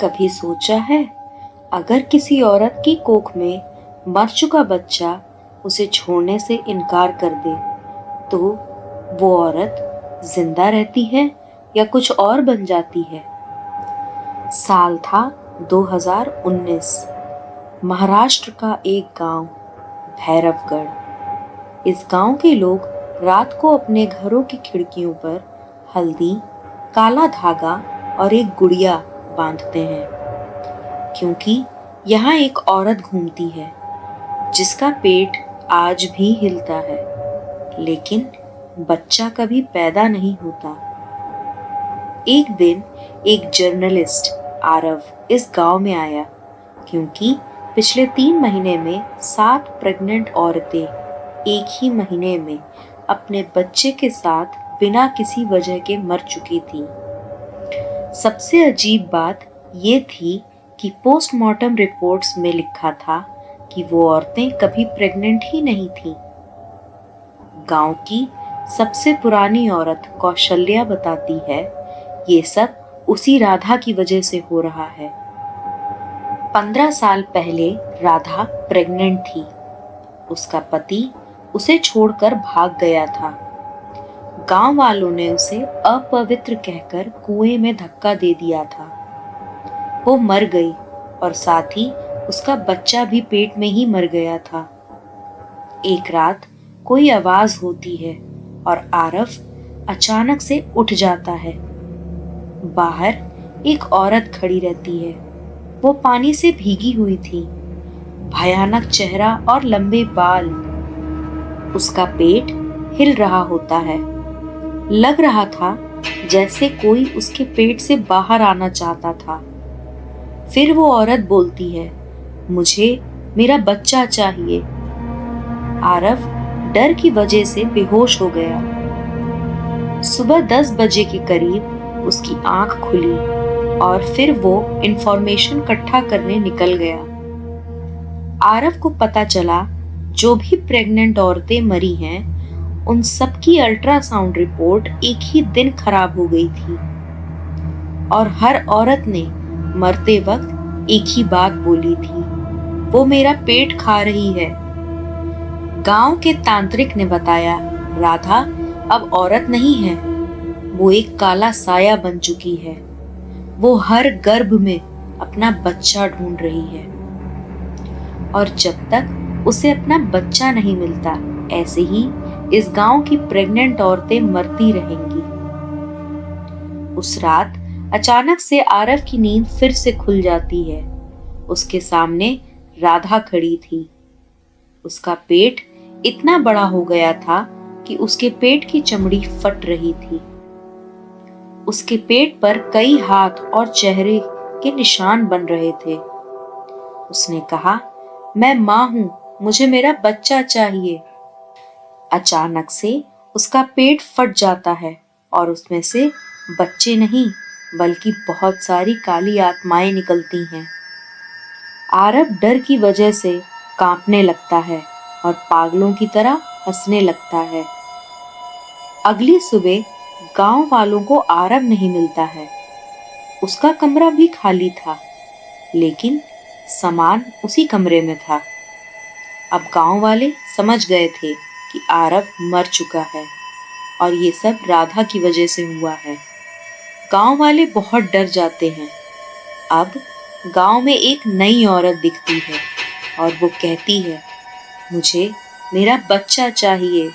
कभी सोचा है, अगर किसी औरत की कोख में मर चुका बच्चा उसे छोड़ने से इनकार कर दे, तो वो औरत जिंदा रहती है या कुछ और बन जाती है? साल था 2019। महाराष्ट्र का एक गांव, भैरवगढ़। इस गांव के लोग रात को अपने घरों की खिड़कियों पर हल्दी, काला धागा और एक गुड़िया बांधते हैं, क्योंकि यहाँ एक औरत घूमती है जिसका पेट आज भी हिलता है, लेकिन बच्चा कभी पैदा नहीं होता। एक दिन एक जर्नलिस्ट आरव इस गांव में आया, क्योंकि पिछले 3 महीने में 7 प्रेग्नेंट औरतें एक ही महीने में अपने बच्चे के साथ बिना किसी वजह के मर चुकी थीं। सबसे अजीब बात ये थी कि पोस्टमार्टम रिपोर्ट्स में लिखा था कि वो औरतें कभी प्रेग्नेंट ही नहीं थीं। गांव की सबसे पुरानी औरत कौशल्या बताती है, ये सब उसी राधा की वजह से हो रहा है। 15 साल पहले राधा प्रेग्नेंट थी। उसका पति उसे छोड़कर भाग गया था। गांव वालों ने उसे अपवित्र कहकर कुएं में धक्का दे दिया था। वो मर गई और साथ ही उसका बच्चा भी पेट में ही मर गया था। एक रात कोई आवाज होती है और आरव अचानक से उठ जाता है। बाहर एक औरत खड़ी रहती है। वो पानी से भीगी हुई थी, भयानक चेहरा और लंबे बाल। उसका पेट हिल रहा होता है। लग रहा था जैसे कोई उसके पेट से बाहर आना चाहता था। फिर वो औरत बोलती है, मुझे मेरा बच्चा चाहिए। आरव डर की वजह से बेहोश हो गया। सुबह 10 बजे के करीब उसकी आंख खुली और फिर वो इंफॉर्मेशन इकट्ठा करने निकल गया। आरव को पता चला जो भी प्रेग्नेंट औरतें मरी हैं, उन सबकी अल्ट्रासाउंड रिपोर्ट एक ही दिन खराब हो गई थी और हर औरत ने मरते वक्त एक ही बात बोली थी, वो मेरा पेट खा रही है। गांव के तांत्रिक ने बताया, राधा अब औरत नहीं है, वो एक काला साया बन चुकी है। वो हर गर्भ में अपना बच्चा ढूंढ रही है और जब तक उसे अपना बच्चा नहीं मिलता, ऐसे ही इस गांव की प्रेग्नेंट औरतें मरती रहेंगी। उस रात अचानक से आरव की नींद फिर से खुल जाती है। उसके सामने राधा खड़ी थी। उसका पेट इतना बड़ा हो गया था कि उसके पेट की चमड़ी फट रही थी। उसके पेट पर कई हाथ और चेहरे के निशान बन रहे थे। उसने कहा, मैं मां हूं, मुझे मेरा बच्चा चाहिए। अचानक से उसका पेट फट जाता है और उसमें से बच्चे नहीं बल्कि बहुत सारी काली आत्माएं निकलती हैं। आरव डर की वजह से कांपने लगता है और पागलों की तरह हंसने लगता है। अगली सुबह गांव वालों को आरव नहीं मिलता है। उसका कमरा भी खाली था, लेकिन सामान उसी कमरे में था। अब गांव वाले समझ गए थे कि आरव मर चुका है और ये सब राधा की वजह से हुआ है। गांव वाले बहुत डर जाते हैं। अब गांव में एक नई औरत दिखती है और वो कहती है, मुझे मेरा बच्चा चाहिए।